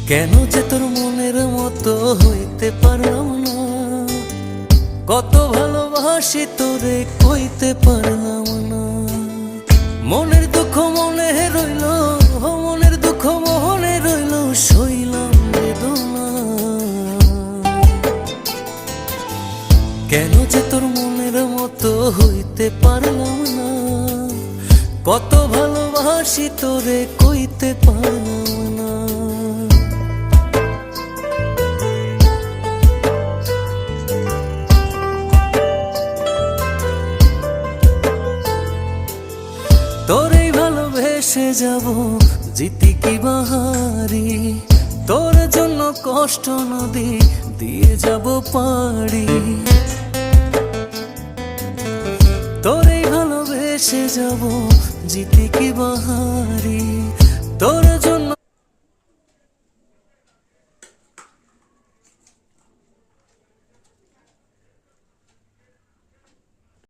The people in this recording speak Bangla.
কেন যে তোর মনের মতো হইতে পারলাম না, কত ভালোবাসি তোরে কইতে পারলাম না। মনের দুঃখ মনে রইল, মনের দুঃখ মনে রইল, সইলাম বেদনা। কেন যে তোর মনের মতো হইতে পারলাম না, কত ভালোবাসি তোরে কইতে পারলাম না। তোরেই ভালোবেসে যাব জিতি কি বাহারি, তোর জন্য কষ্ট নদী দিয়ে যাব পাড়ি। তোরেই ভালোবেসে যাব জিতি কি বাহারি, তোর জন্য